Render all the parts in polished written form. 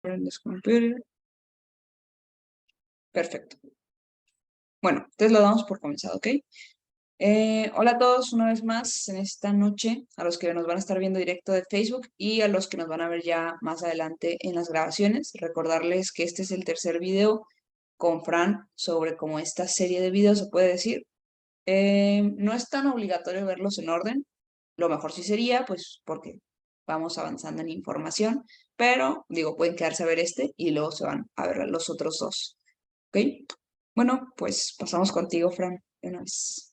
Prendes computer. Perfecto. Bueno, entonces lo damos por comenzado, ¿ok? Hola a todos una vez más en esta noche, a los que nos van a estar viendo directo de Facebook y a los que nos van a ver ya más adelante en las grabaciones. Recordarles que este es el tercer video con Fran sobre cómo esta serie de videos se puede decir. No es tan obligatorio verlos en orden. Lo mejor sí sería, pues, porque vamos avanzando en información, pero digo, pueden quedarse a ver este y luego se van a ver los otros dos. ¿Ok? Bueno, pues pasamos contigo, Fran, de una vez.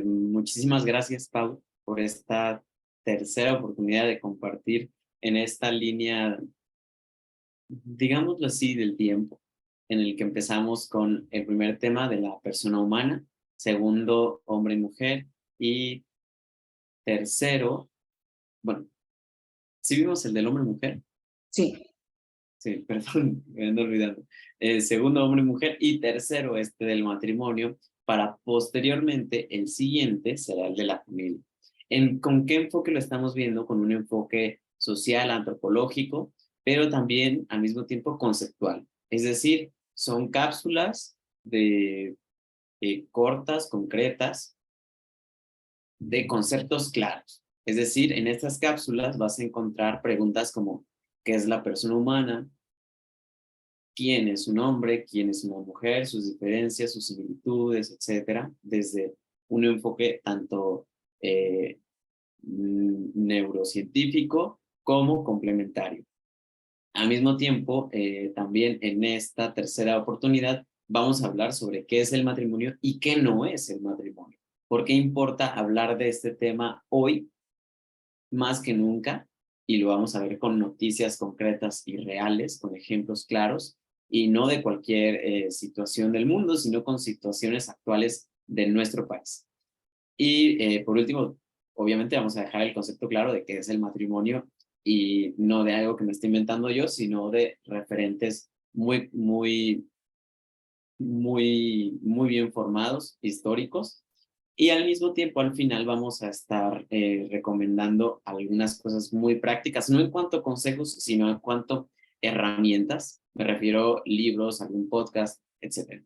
Muchísimas gracias, Pau, por esta tercera oportunidad de compartir en esta línea, digámoslo así, del tiempo, en el que empezamos con el primer tema de la persona humana, segundo, hombre y mujer, y tercero, bueno, ¿sí vimos el del hombre y mujer? Sí, Sí, perdón, me ando olvidando. Segundo, hombre y mujer, y tercero, este del matrimonio, para posteriormente el siguiente será el de la familia. ¿Con qué enfoque lo estamos viendo? Con un enfoque social, antropológico, pero también al mismo tiempo conceptual. Es decir, son cápsulas de cortas, concretas, de conceptos claros. Es decir, en estas cápsulas vas a encontrar preguntas como ¿qué es la persona humana? ¿Quién es un hombre? ¿Quién es una mujer? Sus diferencias, sus similitudes, etcétera, desde un enfoque tanto neurocientífico como complementario. Al mismo tiempo, también en esta tercera oportunidad vamos a hablar sobre qué es el matrimonio y qué no es el matrimonio. ¿Por qué importa hablar de este tema hoy más que nunca? Y lo vamos a ver con noticias concretas y reales, con ejemplos claros, y no de cualquier situación del mundo, sino con situaciones actuales de nuestro país. Y por último, obviamente vamos a dejar el concepto claro de qué es el matrimonio y no de algo que me esté inventando yo, sino de referentes muy bien formados, históricos. Y al mismo tiempo, al final, vamos a estar recomendando algunas cosas muy prácticas, no en cuanto a consejos, sino en cuanto a herramientas. Me refiero a libros, algún podcast, etc.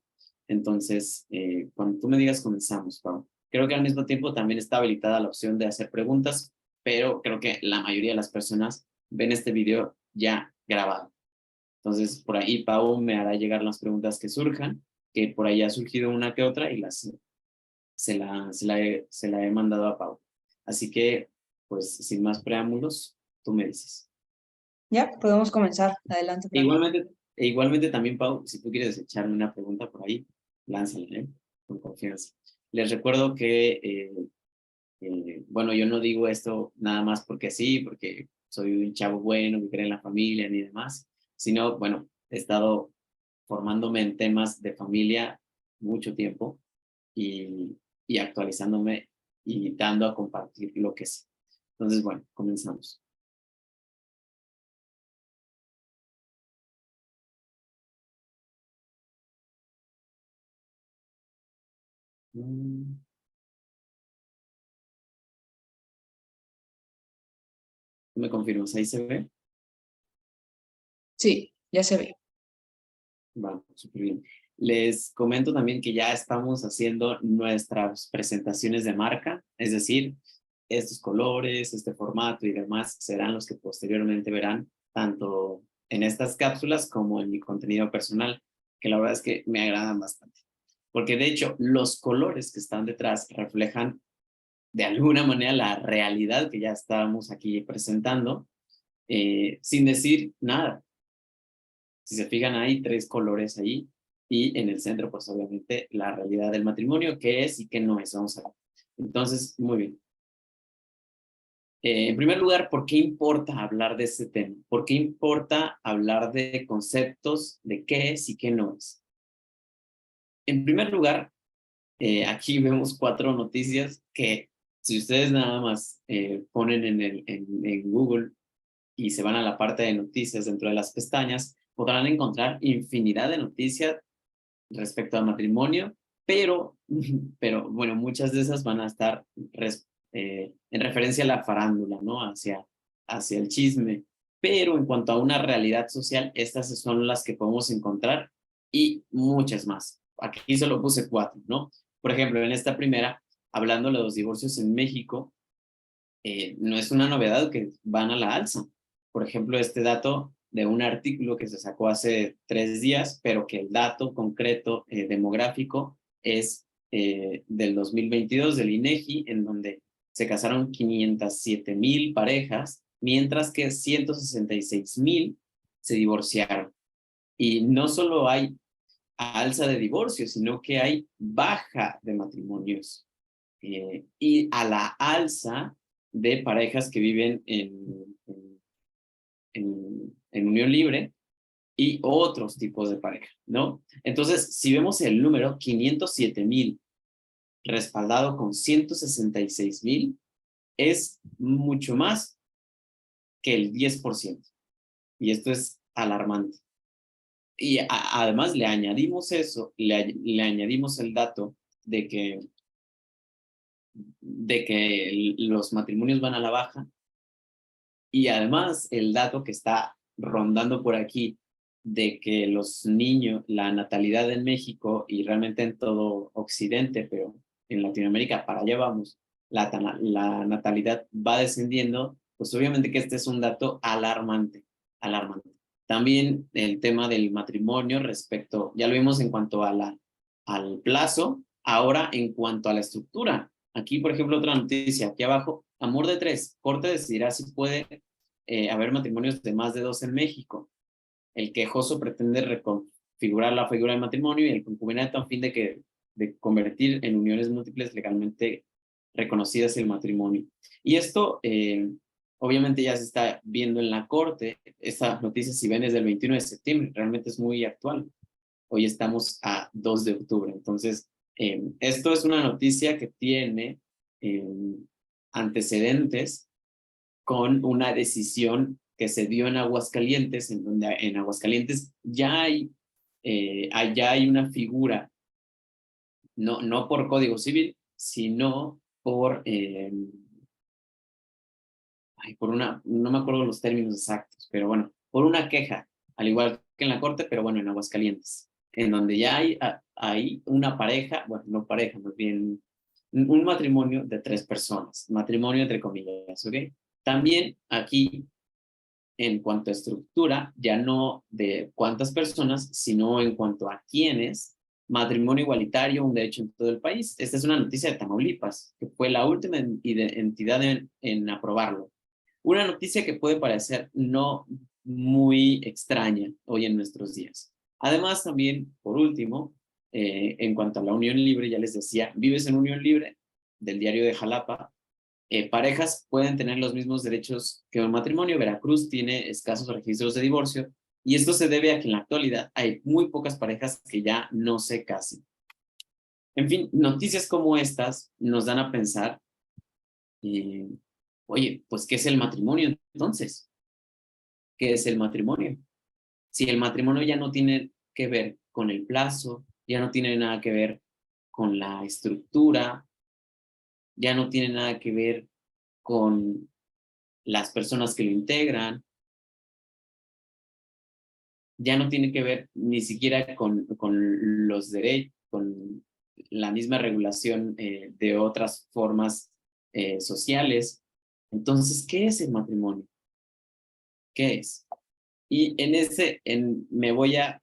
Entonces, cuando tú me digas, comenzamos, Pau. Creo que al mismo tiempo también está habilitada la opción de hacer preguntas, pero creo que la mayoría de las personas ven este video ya grabado. Entonces, por ahí Pau me hará llegar las preguntas que surjan, que por ahí ha surgido una que otra y se la he mandado a Pau. Así que, pues, sin más preámbulos, tú me dices. ya podemos comenzar. Adelante, E Fran. igualmente, e igualmente también, Pau, si tú quieres echarme una pregunta por ahí, lánzala, ¿eh? Con confianza. Les recuerdo que, bueno, yo no digo esto nada más porque sí, porque soy un chavo bueno que cree en la familia ni demás, sino, bueno, he estado formándome en temas de familia mucho tiempo y, y actualizándome y dando a compartir lo que sé. Entonces, bueno, comenzamos. Mm, ¿tú me confirmas? ¿Ahí se ve? Sí, ya se ve. Va, súper bien. Les comento también que ya estamos haciendo nuestras presentaciones de marca, es decir, estos colores, este formato y demás serán los que posteriormente verán tanto en estas cápsulas como en mi contenido personal, que la verdad es que me agradan bastante. Porque de hecho, los colores que están detrás reflejan de alguna manera la realidad que ya estábamos aquí presentando, sin decir nada. Si se fijan, hay tres colores ahí y en el centro, pues obviamente la realidad del matrimonio, qué es y qué no es. Vamos a ver. Entonces, muy bien. En primer lugar, ¿por qué importa hablar de este tema? ¿Por qué importa hablar de conceptos, de qué es y qué no es? En primer lugar, aquí vemos cuatro noticias que si ustedes nada más ponen en Google y se van a la parte de noticias dentro de las pestañas, podrán encontrar infinidad de noticias respecto al matrimonio, pero, pero bueno, muchas de esas van a estar en referencia a la farándula, ¿no? Hacia el chisme. pero en cuanto a una realidad social, estas son las que podemos encontrar y muchas más. Aquí solo puse 4, ¿no? Por ejemplo, en esta primera, hablando de los divorcios en México, no es una novedad que van a la alza. Por ejemplo, este dato de un artículo que se sacó hace 3 días, pero que el dato concreto demográfico es del 2022 del INEGI, en donde se casaron 507,000 parejas, mientras que 166,000 se divorciaron. Y no solo hay alza de divorcios, sino que hay baja de matrimonios y a la alza de parejas que viven en unión libre y otros tipos de pareja, ¿no? Entonces, si vemos el número 507,000 respaldado con 166,000, es mucho más que el 10%. Y esto es alarmante. Y además le añadimos eso, le añadimos el dato de que los matrimonios van a la baja y además el dato que está rondando por aquí de que los niños, la natalidad en México y realmente en todo Occidente, pero en Latinoamérica para allá vamos, la natalidad va descendiendo, pues obviamente que este es un dato alarmante, alarmante. También el tema del matrimonio respecto, ya lo vimos en cuanto a al plazo, ahora en cuanto a la estructura. Aquí, por ejemplo, otra noticia, aquí abajo, amor de 3, Corte decidirá si puede haber matrimonios de más de 2 en México. El quejoso pretende reconfigurar la figura del matrimonio y el concubinato a fin de convertir en uniones múltiples legalmente reconocidas el matrimonio. Y esto, obviamente, ya se está viendo en la Corte. Esta noticia, si ven, es del 21 de septiembre, realmente es muy actual. Hoy estamos a 2 de octubre. Entonces, esto es una noticia que tiene eh, antecedentes con una decisión que se dio en Aguascalientes, en donde en Aguascalientes ya hay una figura, no por Código Civil, sino por una, no me acuerdo los términos exactos, pero bueno, por una queja, al igual que en la Corte, pero bueno, en Aguascalientes, en donde ya hay una pareja, bueno, no pareja, más bien un matrimonio de 3 personas, matrimonio entre comillas, ¿ok? También aquí en cuanto a estructura, ya no de cuántas personas, sino en cuanto a quiénes, matrimonio igualitario, un derecho en todo el país. Esta es una noticia de Tamaulipas, que fue la última entidad en aprobarlo. Una noticia que puede parecer no muy extraña hoy en nuestros días. Además, también, por último, en cuanto a la unión libre, ya les decía, vives en unión libre del diario de Jalapa, parejas pueden tener los mismos derechos que un matrimonio. Veracruz tiene escasos registros de divorcio y esto se debe a que en la actualidad hay muy pocas parejas que ya no se casen. En fin, noticias como estas nos dan a pensar, eh, oye, pues, ¿qué es el matrimonio entonces? ¿Qué es el matrimonio? Si el matrimonio ya no tiene que ver con el plazo, ya no tiene nada que ver con la estructura, ya no tiene nada que ver con las personas que lo integran, ya no tiene que ver ni siquiera con los derechos, con la misma regulación de otras formas sociales. Entonces, ¿qué es el matrimonio? ¿Qué es? Y me voy a,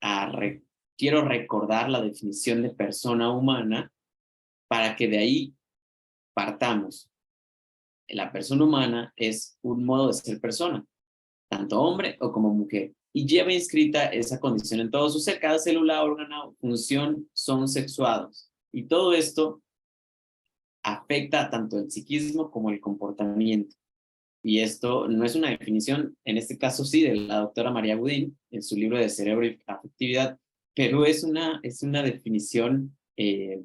a re- quiero recordar la definición de persona humana para que de ahí partamos. La persona humana es un modo de ser persona, tanto hombre o como mujer, y lleva inscrita esa condición en todo su ser. Cada célula, órgano, función son sexuados. Y todo esto afecta tanto el psiquismo como el comportamiento. Y esto no es una definición, en este caso sí, de la doctora María Budín, en su libro de Cerebro y Afectividad, pero es una definición que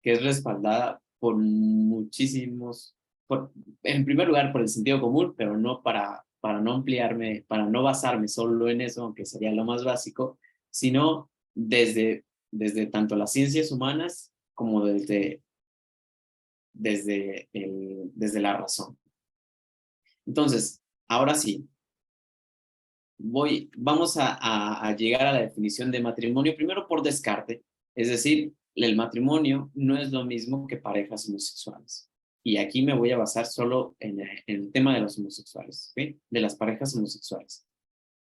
es respaldada por muchísimos, en primer lugar por el sentido común, pero no para no ampliarme, para no basarme solo en eso, aunque sería lo más básico, sino desde tanto las ciencias humanas como desde la razón. Entonces, ahora sí, vamos a llegar a la definición de matrimonio primero por descarte, es decir, el matrimonio no es lo mismo que parejas homosexuales. Y aquí me voy a basar solo en el tema de los homosexuales, ¿ok? De las parejas homosexuales.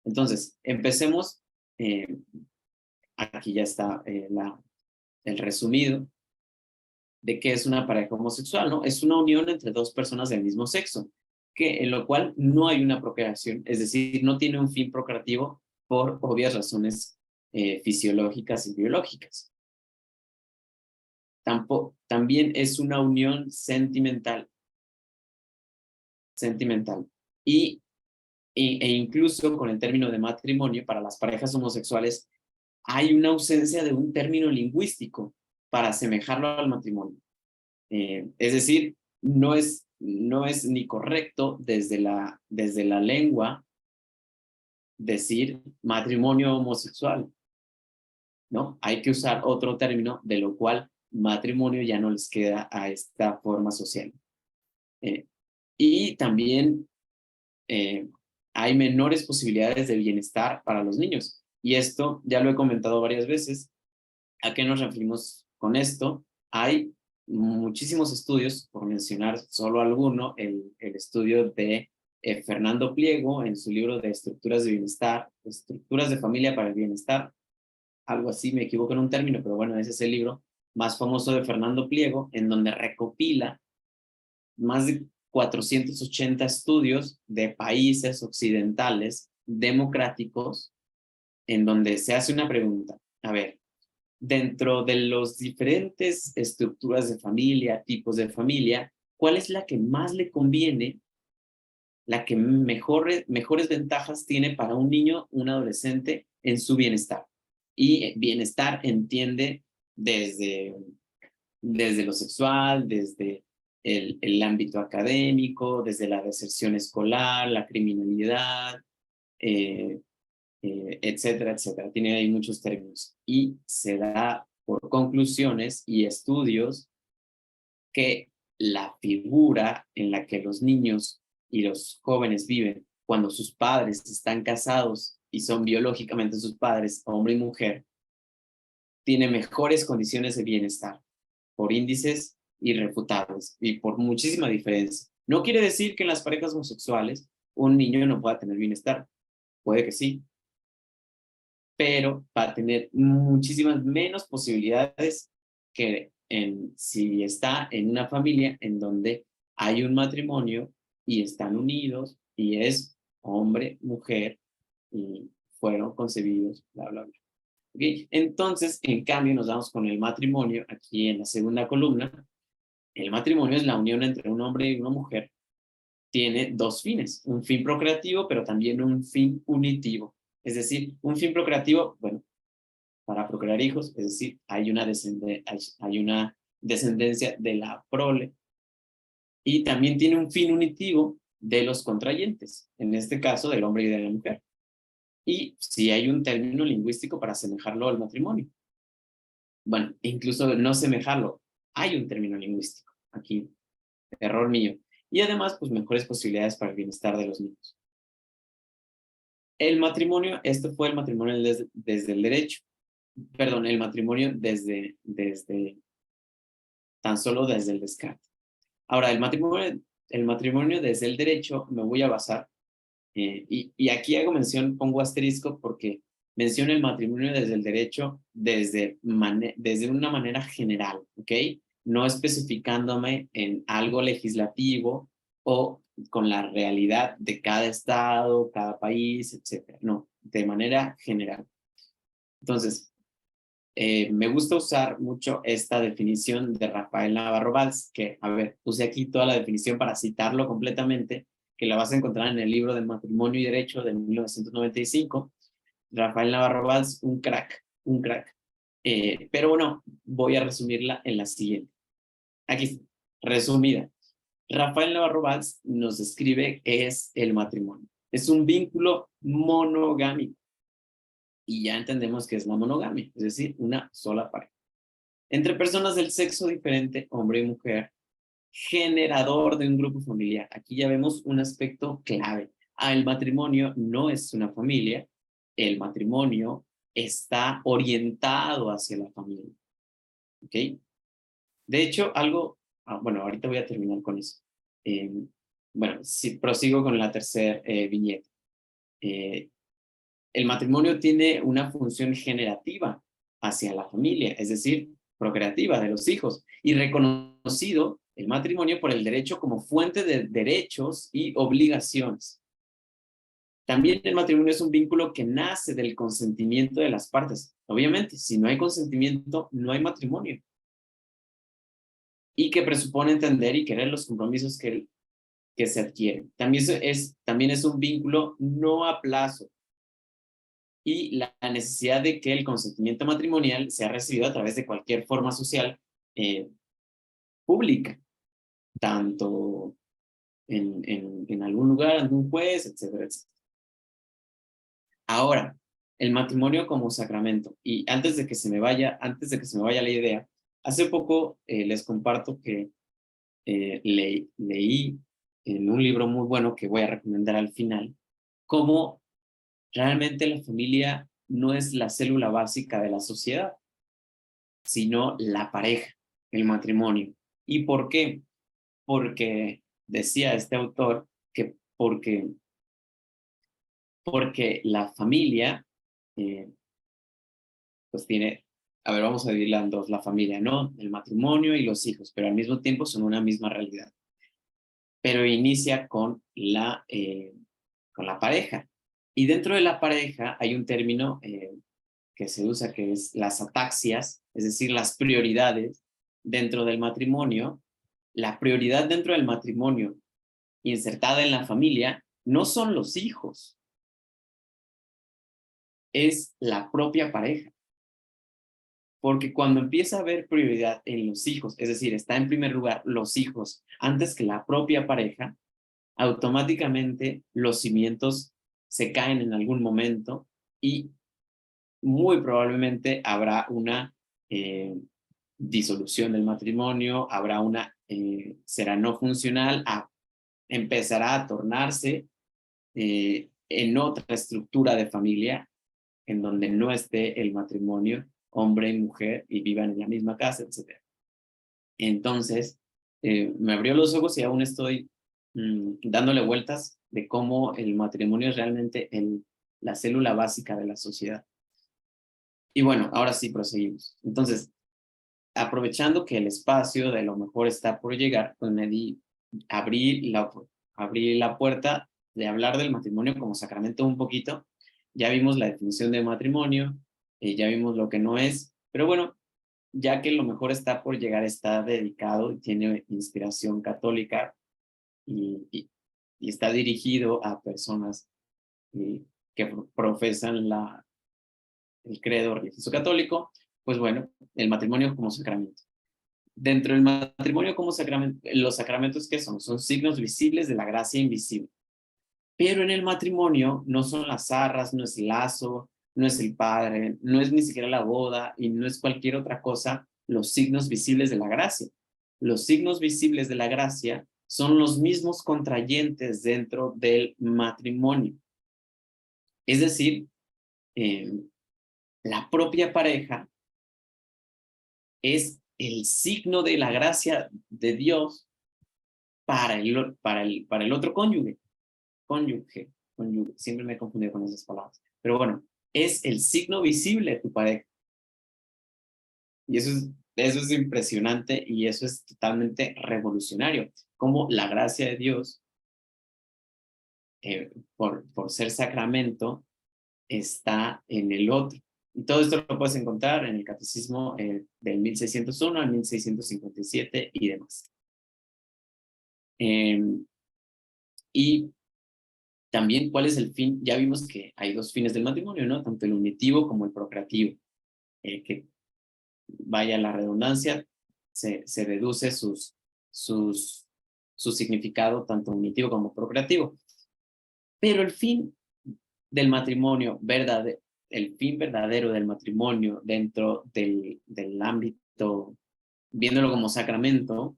Entonces, empecemos, eh, aquí ya está el resumido de qué es una pareja homosexual, ¿no? Es una unión entre dos personas del mismo sexo, en lo cual no hay una procreación, es decir, no tiene un fin procreativo por obvias razones fisiológicas y biológicas. También es una unión sentimental. E incluso con el término de matrimonio para las parejas homosexuales hay una ausencia de un término lingüístico para asemejarlo al matrimonio. Es decir, no es ni correcto desde la lengua decir matrimonio homosexual, ¿no? Hay que usar otro término, de lo cual matrimonio ya no les queda a esta forma social. Eh, y también eh, hay menores posibilidades de bienestar para los niños. Y esto ya lo he comentado varias veces. ¿A qué nos referimos con esto? Hay muchísimos estudios, por mencionar solo alguno, el estudio de Fernando Pliego en su libro de Estructuras de Bienestar, Estructuras de Familia para el Bienestar, algo así, me equivoco en un término, pero bueno, ese es el libro más famoso de Fernando Pliego, en donde recopila más de 480 estudios de países occidentales democráticos, en donde se hace una pregunta. A ver, dentro de los diferentes estructuras de familia, tipos de familia, ¿cuál es la que más le conviene, la que mejores ventajas tiene para un niño, un adolescente en su bienestar? Y bienestar entiende desde, desde lo sexual, desde el ámbito académico, desde la deserción escolar, la criminalidad, eh, etcétera, etcétera. Tiene ahí muchos términos. Y se da por conclusiones y estudios que la figura en la que los niños y los jóvenes viven cuando sus padres están casados y son biológicamente sus padres, hombre y mujer, tiene mejores condiciones de bienestar por índices irrefutables y por muchísima diferencia. No quiere decir que en las parejas homosexuales un niño no pueda tener bienestar. Puede que sí, pero va a tener muchísimas menos posibilidades que si está en una familia en donde hay un matrimonio y están unidos y es hombre, mujer y fueron concebidos, bla, bla, bla. ¿Okay? Entonces, en cambio, nos vamos con el matrimonio aquí en la segunda columna. El matrimonio es la unión entre un hombre y una mujer. Tiene dos fines, un fin procreativo, pero también un fin unitivo. Es decir, un fin procreativo, bueno, para procrear hijos, es decir, hay una descendencia de la prole, y también tiene un fin unitivo de los contrayentes, en este caso del hombre y de la mujer. Y si hay un término lingüístico para asemejarlo al matrimonio. Bueno, incluso no asemejarlo, hay un término lingüístico. Aquí, error mío. Y además, pues mejores posibilidades para el bienestar de los niños. El matrimonio, esto fue el matrimonio desde el derecho. Perdón, el matrimonio desde tan solo desde el descarte. Ahora, el matrimonio desde el derecho me voy a basar, y aquí hago mención, pongo asterisco porque menciono el matrimonio desde el derecho desde una manera general, ¿ok? No especificándome en algo legislativo o con la realidad de cada estado, cada país, etcétera. No, de manera general. Entonces, me gusta usar mucho esta definición de Rafael Navarro Valls, que, a ver, puse aquí toda la definición para citarlo completamente, que la vas a encontrar en el libro de Matrimonio y Derecho de 1995. Rafael Navarro Valls, un crack, un crack. Pero bueno, voy a resumirla en la siguiente. Aquí está, resumida. Rafael Navarro Valls nos describe qué es el matrimonio. Es un vínculo monogámico. Y ya entendemos que es la monogamia, es decir, una sola pareja. Entre personas del sexo diferente, hombre y mujer, generador de un grupo familiar. Aquí ya vemos un aspecto clave. El matrimonio no es una familia, el matrimonio está orientado hacia la familia. ¿Ok? De hecho, bueno, ahorita voy a terminar con eso. Eh, bueno, si prosigo con la tercera viñeta. Eh, el matrimonio tiene una función generativa hacia la familia, es decir, procreativa de los hijos, y reconocido el matrimonio por el derecho como fuente de derechos y obligaciones. También el matrimonio es un vínculo que nace del consentimiento de las partes. Obviamente, si no hay consentimiento, no hay matrimonio. Y que presupone entender y querer los compromisos que se adquieren. También es un vínculo no a plazo, y la necesidad de que el consentimiento matrimonial sea recibido a través de cualquier forma social eh, pública, tanto en algún lugar, ante un juez, etcétera, etcétera. Ahora, el matrimonio como sacramento. Y antes de que se me vaya la idea, hace poco les comparto que leí en un libro muy bueno que voy a recomendar al final, cómo realmente la familia no es la célula básica de la sociedad, sino la pareja, el matrimonio. ¿Y por qué? Porque decía este autor que porque la familia, eh, pues tiene, a ver, vamos a dividirla en dos, la familia, ¿no? El matrimonio y los hijos, pero al mismo tiempo son una misma realidad. Pero inicia con la pareja. Y dentro de la pareja hay un término que se usa que es las ataxias, es decir, las prioridades dentro del matrimonio. La prioridad dentro del matrimonio insertada en la familia no son los hijos, es la propia pareja. Porque cuando empieza a haber prioridad en los hijos, es decir, está en primer lugar los hijos antes que la propia pareja, automáticamente los cimientos se caen en algún momento y muy probablemente habrá una disolución del matrimonio, será no funcional, empezará a tornarse en otra estructura de familia en donde no esté el matrimonio, hombre y mujer, y vivan en la misma casa, etc. Entonces, me abrió los ojos y aún estoy dándole vueltas de cómo el matrimonio es realmente la célula básica de la sociedad. Y bueno, ahora sí proseguimos. Entonces, aprovechando que el espacio de lo mejor está por llegar, pues abrí la puerta de hablar del matrimonio como sacramento un poquito. Ya vimos la definición de matrimonio, ya vimos lo que no es, pero bueno, ya que lo mejor está por llegar, está dedicado y tiene inspiración católica y está dirigido a personas que profesan el credo religioso católico, pues bueno, el matrimonio como sacramento. Dentro del matrimonio como sacramento, los sacramentos ¿qué son? Son signos visibles de la gracia invisible. Pero en el matrimonio no son las arras, no es el lazo, no es el padre, no es ni siquiera la boda y no es cualquier otra cosa los signos visibles de la gracia. Los signos visibles de la gracia son los mismos contrayentes dentro del matrimonio. Es decir, la propia pareja es el signo de la gracia de Dios para el otro cónyuge, siempre me he confundido con esas palabras. Pero bueno, es el signo visible de tu pareja. Y eso es impresionante y eso es totalmente revolucionario. Como la gracia de Dios, por ser sacramento, está en el otro. Y todo esto lo puedes encontrar en el Catecismo del 1601 al 1657 y demás. Y también, ¿cuál es el fin? Ya vimos que hay dos fines del matrimonio, ¿no? Tanto el unitivo como el procreativo. Que vaya la redundancia, se deduce su significado tanto unitivo como procreativo. Pero el fin del matrimonio, el fin verdadero del matrimonio dentro del ámbito, viéndolo como sacramento,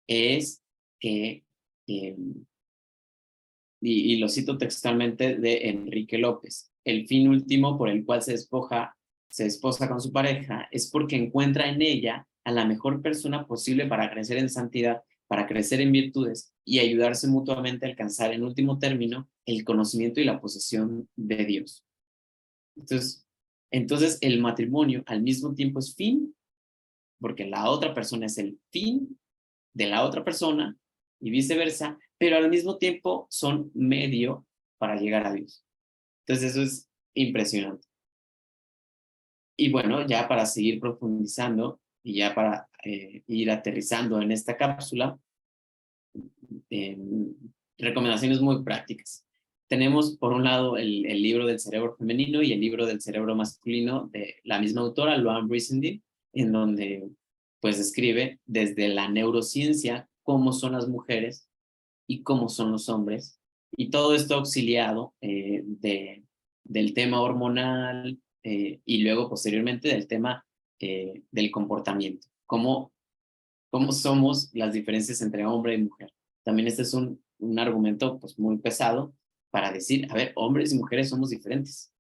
es que, y lo cito textualmente de Enrique López, el fin último por el cual se esposa con su pareja es porque encuentra en ella a la mejor persona posible para crecer en santidad, para crecer en virtudes y ayudarse mutuamente a alcanzar en último término el conocimiento y la posesión de Dios. Entonces el matrimonio al mismo tiempo es fin, porque la otra persona es el fin de la otra persona y viceversa, pero al mismo tiempo son medio para llegar a Dios. Entonces eso es impresionante. Y bueno, ya para seguir profundizando y ya para ir aterrizando en esta cápsula, eh, recomendaciones muy prácticas. Tenemos por un lado el libro del cerebro femenino y el libro del cerebro masculino de la misma autora, Luann Brizendine, en donde pues describe desde la neurociencia cómo son las mujeres y cómo son los hombres, y todo esto auxiliado del tema hormonal y luego posteriormente del tema del comportamiento, cómo somos las diferencias entre hombre y mujer. También este es un argumento pues, muy pesado para decir, a ver, hombres y mujeres somos diferentes.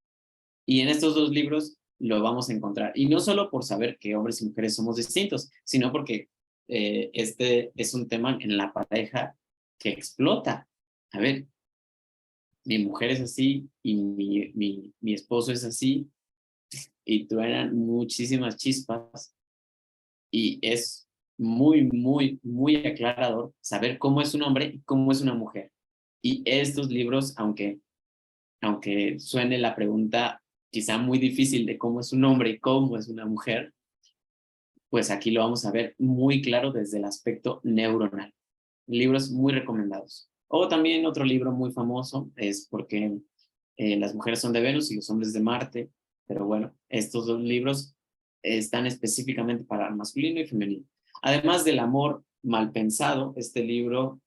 Y en estos dos libros lo vamos a encontrar. Y no solo por saber que hombres y mujeres somos distintos, sino porque este es un tema en la pareja que explota. A ver, mi mujer es así y mi esposo es así y truenan muchísimas chispas y es muy, muy, muy aclarador saber cómo es un hombre y cómo es una mujer. Y estos libros, aunque suene la pregunta quizá muy difícil de cómo es un hombre y cómo es una mujer, pues aquí lo vamos a ver muy claro desde el aspecto neuronal. Libros muy recomendados. O también otro libro muy famoso es porque las mujeres son de Venus y los hombres de Marte, pero bueno, estos dos libros están específicamente para masculino y femenino. Además del amor mal pensado, este libro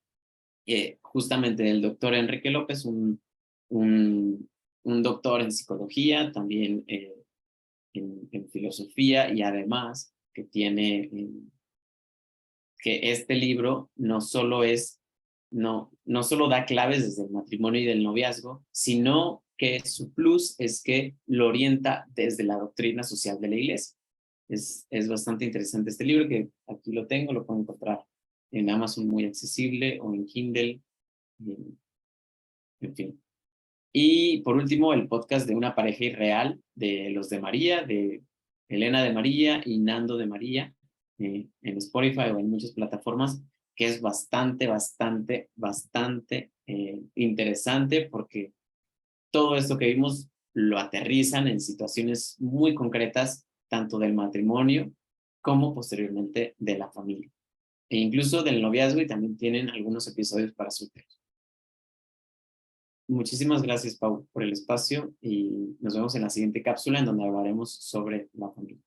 justamente del doctor Enrique López, un doctor en psicología, también en filosofía y además que tiene que este libro no solo da claves desde el matrimonio y del noviazgo, sino que su plus es que lo orienta desde la doctrina social de la iglesia. Es bastante interesante este libro, que aquí lo tengo, lo pueden encontrar en Amazon muy accesible o en Kindle, en fin. Y por último, el podcast de Una pareja irreal de los de María, de Elena de María y Nando de María, en Spotify o en muchas plataformas, que es bastante interesante porque todo esto que vimos lo aterrizan en situaciones muy concretas, tanto del matrimonio como posteriormente de la familia. E incluso del noviazgo, y también tienen algunos episodios para solteros. Muchísimas gracias, Pau, por el espacio y nos vemos en la siguiente cápsula en donde hablaremos sobre la familia.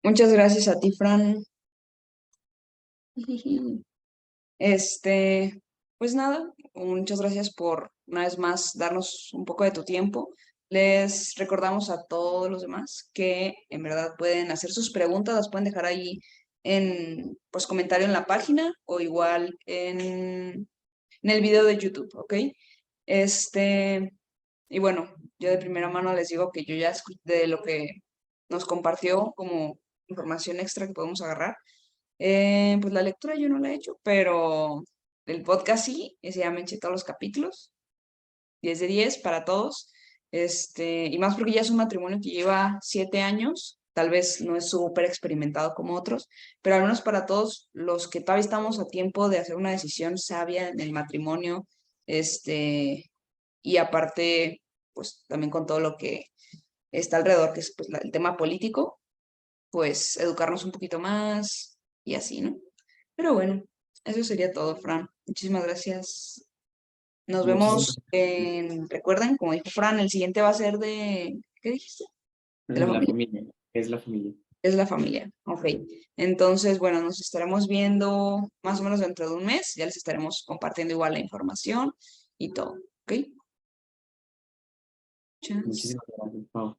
Muchas gracias a ti, Fran. Pues nada, muchas gracias por una vez más darnos un poco de tu tiempo. Les recordamos a todos los demás que en verdad pueden hacer sus preguntas, las pueden dejar ahí en pues comentario en la página o igual en el video de YouTube, ¿ok? Y bueno, yo de primera mano les digo que yo ya de lo que nos compartió como información extra que podemos agarrar. Pues la lectura yo no la he hecho, pero el podcast sí, ese ya me eché todos los capítulos, 10 de 10 para todos, y más porque ya es un matrimonio que lleva 7 años, tal vez no es súper experimentado como otros, pero al menos para todos los que todavía estamos a tiempo de hacer una decisión sabia en el matrimonio, y aparte, pues también con todo lo que está alrededor, que es pues, el tema político, pues educarnos un poquito más y así, ¿no? Pero bueno, eso sería todo, Fran. Muchísimas gracias. Nos Muchísimas vemos recuerden, como dijo Fran, el siguiente va a ser de, ¿qué dijiste? De la La familia. familia, es la familia. Es la familia, ok. Entonces, bueno, nos estaremos viendo más o menos dentro de un mes. Ya les estaremos compartiendo igual la información y todo, ¿ok? Chao. Muchísimas gracias, Pau.